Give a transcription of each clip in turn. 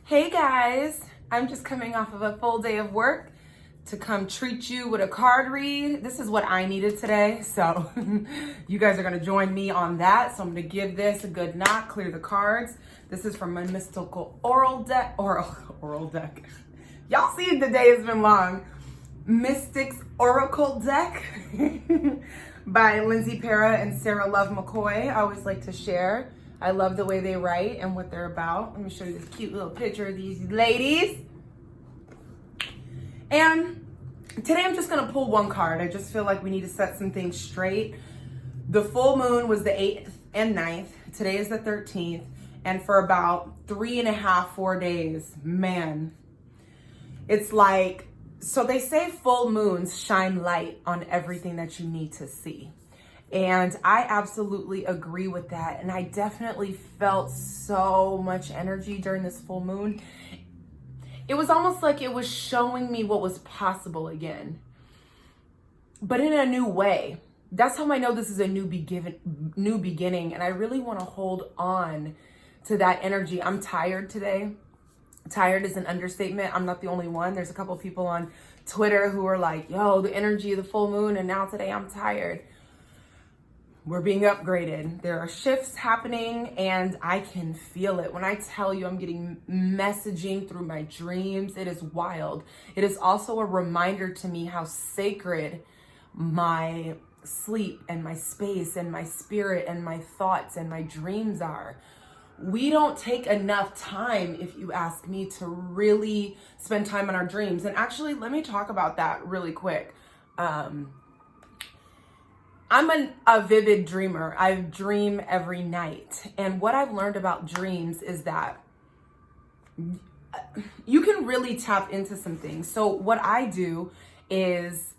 Hey guys, I'm just coming off of a full day of work to come treat you with a card read. This is what I needed today, so you guys are gonna join me on that. So I'm gonna give this a good knock, clear the cards. This is from my mystical oral deck. Y'all see the day has been long. Mystics Oracle deck by Lindsay Para and Sarah Love McCoy. I always like to share. I love the way they write and what they're about. Let me show you this cute little picture of these ladies. And today I'm just gonna pull one card. I just feel like we need to set some things straight. The full moon was the 8th and 9th. Today is the 13th. And for about 4 days, man, it's like, so they say full moons shine light on everything that you need to see. And I absolutely agree with that. And I definitely felt so much energy during this full moon. It was almost like it was showing me what was possible again, but in a new way. That's how I know this is a new beginning. And I really want to hold on to that energy. I'm tired today. Tired is an understatement. I'm not the only one. There's a couple people on Twitter who are like, yo, the energy of the full moon. And now today I'm tired. We're being upgraded. There are shifts happening and I can feel it. When I tell you I'm getting messaging through my dreams, it is wild. It is also a reminder to me how sacred my sleep and my space and my spirit and my thoughts and my dreams are. We don't take enough time, if you ask me, to really spend time on our dreams. And actually, let me talk about that really quick. I'm a vivid dreamer. I dream every night. And what I've learned about dreams is that you can really tap into some things. So what I do is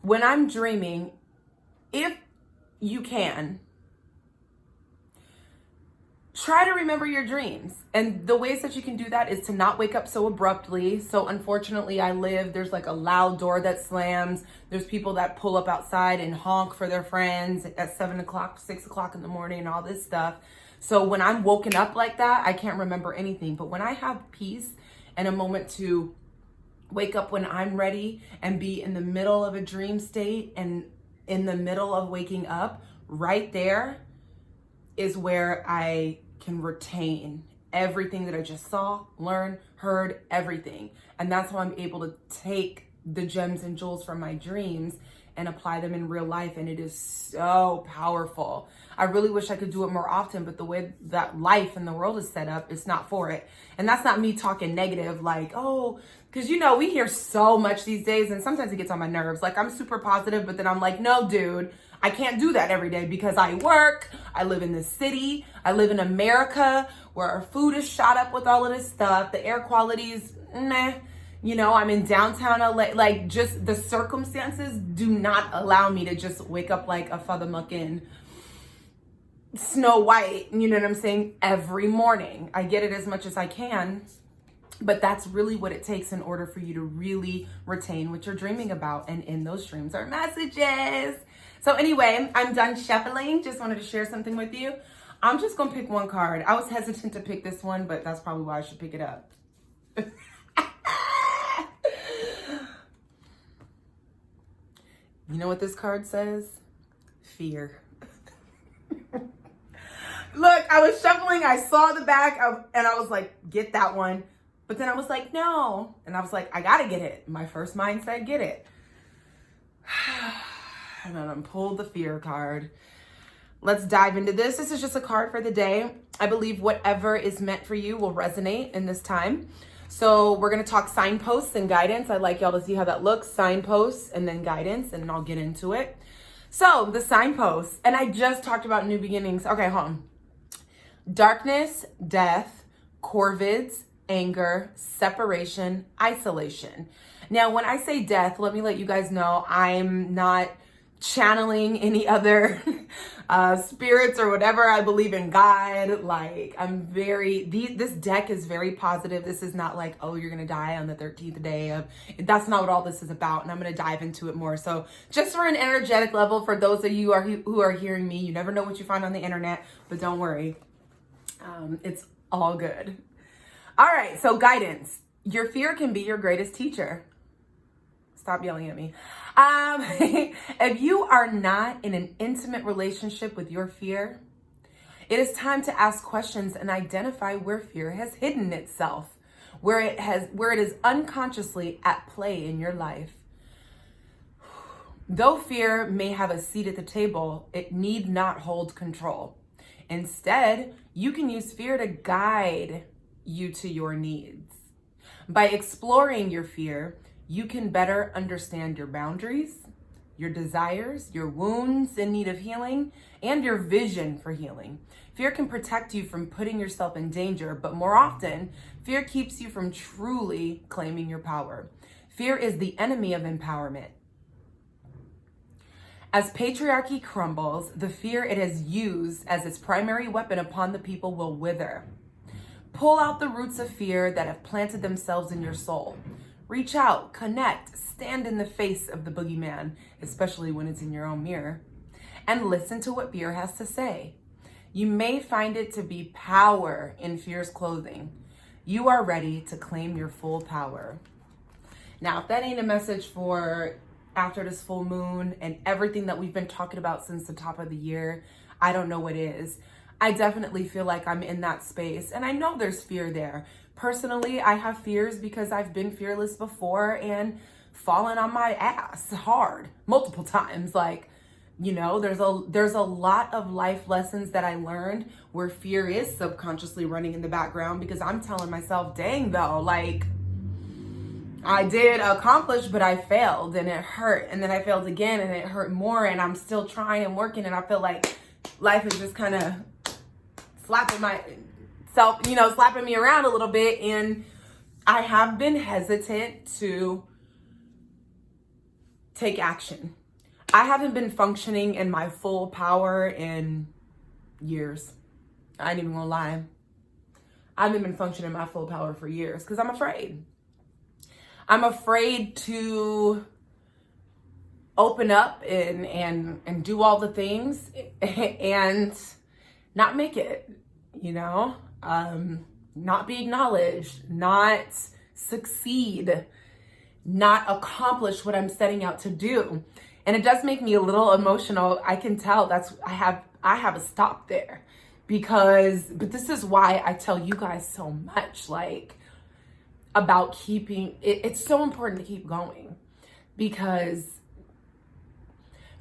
when I'm dreaming, if you can, try to remember your dreams. And the ways that you can do that is to not wake up so abruptly. So unfortunately, there's like a loud door that slams. There's people that pull up outside and honk for their friends at 7 o'clock, 6 o'clock in the morning and all this stuff. So when I'm woken up like that, I can't remember anything. But when I have peace and a moment to wake up when I'm ready and be in the middle of a dream state and in the middle of waking up, right there is where I can retain everything that I just saw, learned, heard, everything. And that's how I'm able to take the gems and jewels from my dreams and apply them in real life. And it is so powerful. I really wish I could do it more often, but the way that life and the world is set up, it's not for it. And that's not me talking negative, like, oh, because we hear so much these days and sometimes it gets on my nerves. Like I'm super positive, but then I'm like, no, dude, I can't do that every day because I work, I live in this city, I live in America where our food is shot up with all of this stuff. The air quality is meh. I'm in downtown LA. Like just the circumstances do not allow me to just wake up like a fathermucking Snow White, you know what I'm saying, every morning. I get it as much as I can, but that's really what it takes in order for you to really retain what you're dreaming about. And in those dreams are messages. So anyway, I'm done shuffling. Just wanted to share something with you. I'm just gonna pick one card. I was hesitant to pick this one, but that's probably why I should pick it up. You know what this card says? Fear. Look, I was shuffling, I saw the back, and I was like, get that one. But then I was like, no. And I was like, I gotta get it. My first mind said, get it. And then I pulled the fear card. Let's dive into this. This is just a card for the day. I believe whatever is meant for you will resonate in this time. So we're gonna talk signposts and guidance. I'd like y'all to see how that looks. Signposts and then guidance, and then I'll get into it. So the signposts, and I just talked about new beginnings. Okay, hold on. Darkness, death, corvids, anger, separation, isolation. Now, when I say death, let me let you guys know I'm not channeling any other spirits or whatever. I believe in God. Like this deck is very positive. This is not like, oh, you're going to die on the 13th day of, that's not what all this is about. And I'm going to dive into it more. So just for an energetic level, for those of you who are hearing me, you never know what you find on the internet, but don't worry. It's all good. All right, so guidance. Your fear can be your greatest teacher. Stop yelling at me. If you are not in an intimate relationship with your fear, it is time to ask questions and identify where fear has hidden itself, where it is unconsciously at play in your life. Though fear may have a seat at the table, it need not hold control. Instead, you can use fear to guide you to your needs. By exploring your fear, you can better understand your boundaries, your desires, your wounds in need of healing, and your vision for healing. Fear can protect you from putting yourself in danger, but more often, fear keeps you from truly claiming your power. Fear is the enemy of empowerment. As patriarchy crumbles, the fear it has used as its primary weapon upon the people will wither. Pull out the roots of fear that have planted themselves in your soul. Reach out, connect, stand in the face of the boogeyman, especially when it's in your own mirror, and listen to what fear has to say. You may find it to be power in fear's clothing. You are ready to claim your full power. Now, if that ain't a message for after this full moon and everything that we've been talking about since the top of the year, I don't know what is. I definitely feel like I'm in that space, and I know there's fear there. Personally, I have fears because I've been fearless before and fallen on my ass hard multiple times. Like, you know, there's a lot of life lessons that I learned where fear is subconsciously running in the background, because I'm telling myself, dang though, like I did accomplish, but I failed and it hurt. And then I failed again and it hurt more, and I'm still trying and working, and I feel like life is just kind of slapping me around a little bit. And I have been hesitant to take action. I haven't been functioning in my full power in years. I ain't even gonna lie. I haven't been functioning in my full power for years because I'm afraid. I'm afraid to open up and do all the things and not make it, you know, not be acknowledged, not succeed, not accomplish what I'm setting out to do. And it does make me a little emotional. I can tell I have a stop there but this is why I tell you guys so much, like, about keeping it. It's so important to keep going, because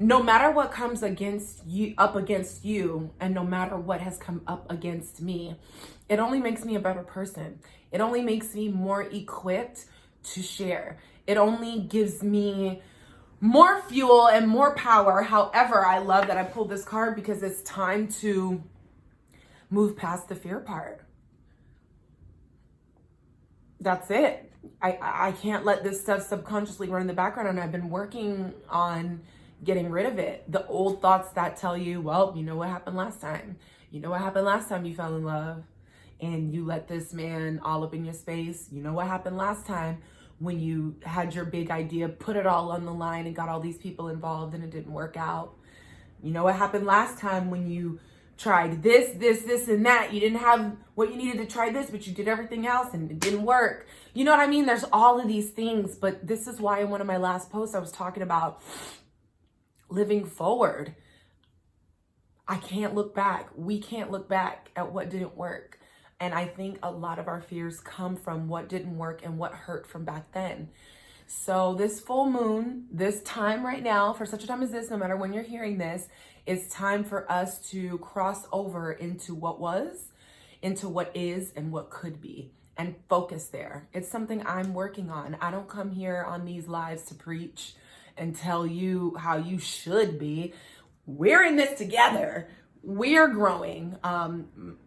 no matter what comes up against you, and no matter what has come up against me, it only makes me a better person. It only makes me more equipped to share. It only gives me more fuel and more power. However, I love that I pulled this card because it's time to move past the fear part. That's it. I can't let this stuff subconsciously run in the background, and I've been working on getting rid of it. The old thoughts that tell you, well, you know what happened last time. You know what happened last time you fell in love and you let this man all up in your space. You know what happened last time when you had your big idea, put it all on the line and got all these people involved and it didn't work out. You know what happened last time when you tried this, and that. You didn't have what you needed to try this, but you did everything else and it didn't work. You know what I mean? There's all of these things, but this is why in one of my last posts, I was talking about living forward. I can't look back. We can't look back at what didn't work. And I think a lot of our fears come from what didn't work and what hurt from back then. So this full moon, this time right now, for such a time as this, no matter when you're hearing this, it's time for us to cross over into what was, into what is, and what could be, and focus there. It's something I'm working on. I don't come here on these lives to preach and tell you how you should be. We're in this together. We're growing.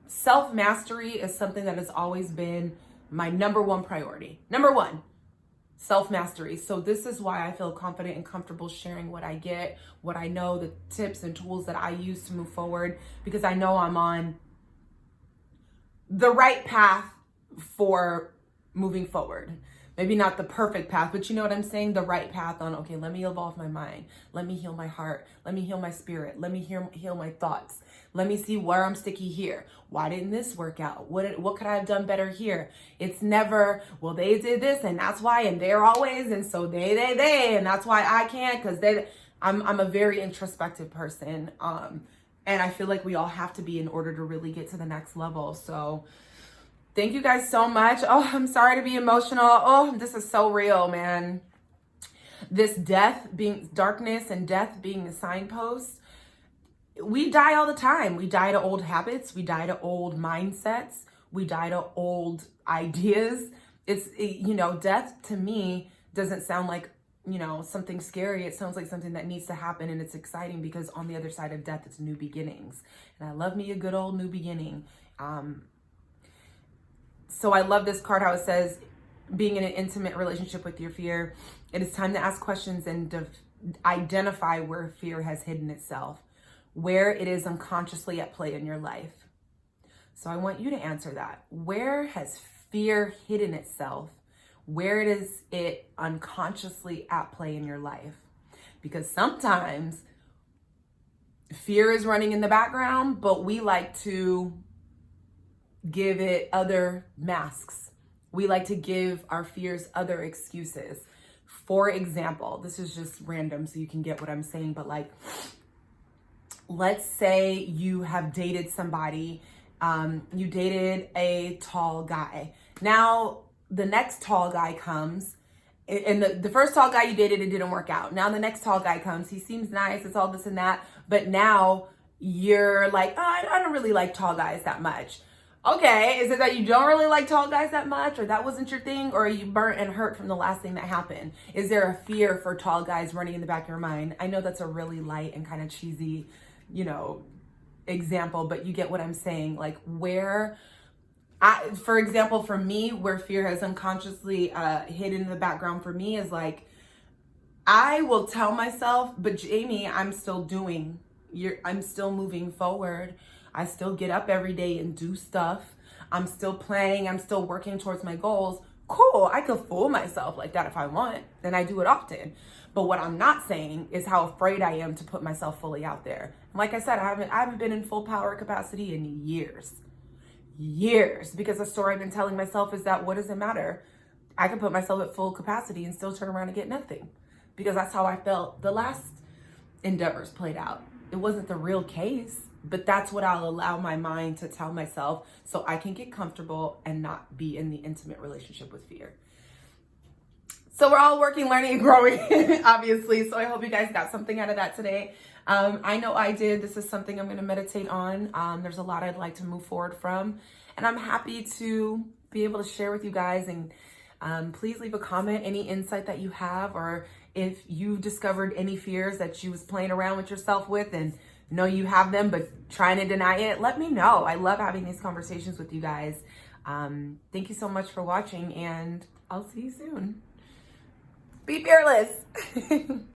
Self-mastery is something that has always been my number one priority. Number one. Self-mastery. So this is why I feel confident and comfortable sharing what I get, what I know, the tips and tools that I use to move forward, because I know I'm on the right path for moving forward. maybe not the perfect path, but you know what I'm saying? The right path on, okay, let me evolve my mind. Let me heal my heart. Let me heal my spirit. Let me heal my thoughts. Let me see where I'm sticky here. Why didn't this work out? What could I have done better here? It's never, well, they did this and that's why, and they're always, and so they, and that's why I can't, because I'm a very introspective person. And I feel like we all have to be in order to really get to the next level. So thank you guys so much. Oh, I'm sorry to be emotional. Oh, this is so real, man. This darkness and death being a signpost. We die all the time. We die to old habits. We die to old mindsets. We die to old ideas. Death to me doesn't sound like, something scary. It sounds like something that needs to happen, and it's exciting because on the other side of death, it's new beginnings. And I love me a good old new beginning. So I love this card, how it says, being in an intimate relationship with your fear, it is time to ask questions and identify where fear has hidden itself, where it is unconsciously at play in your life. So I want you to answer that. Where has fear hidden itself? Where is it unconsciously at play in your life? Because sometimes fear is running in the background, but we like to give it other masks. We like to give our fears other excuses. For example, this is just random so you can get what I'm saying, but like, let's say you have dated somebody, you dated a tall guy. Now, the next tall guy comes, and the first tall guy you dated, it didn't work out. Now the next tall guy comes, he seems nice, it's all this and that, but now you're like, oh, I don't really like tall guys that much. Okay, is it that you don't really like tall guys that much, or that wasn't your thing, or are you burnt and hurt from the last thing that happened? Is there a fear for tall guys running in the back of your mind? I know that's a really light and kind of cheesy, example, but you get what I'm saying. Like for example, for me, where fear has unconsciously hidden in the background for me is like, I will tell myself, but Jaimi, I'm still moving forward. I still get up every day and do stuff. I'm still playing. I'm still working towards my goals. Cool. I could fool myself like that if I want, and I do it often. But what I'm not saying is how afraid I am to put myself fully out there. And like I said, I haven't been in full power capacity in years, because the story I've been telling myself is that what does it matter? I can put myself at full capacity and still turn around and get nothing, because that's how I felt the last endeavors played out. It wasn't the real case, but that's what I'll allow my mind to tell myself so I can get comfortable and not be in the intimate relationship with fear. So we're all working, learning, and growing, obviously. So I hope you guys got something out of that today. I know I did. This is something I'm going to meditate on. There's a lot I'd like to move forward from, and I'm happy to be able to share with you guys. And please leave a comment, any insight that you have, or if you discovered any fears that you was playing around with yourself with and know you have them, but trying to deny it, let me know. I love having these conversations with you guys. Thank you so much for watching, and I'll see you soon. Be fearless.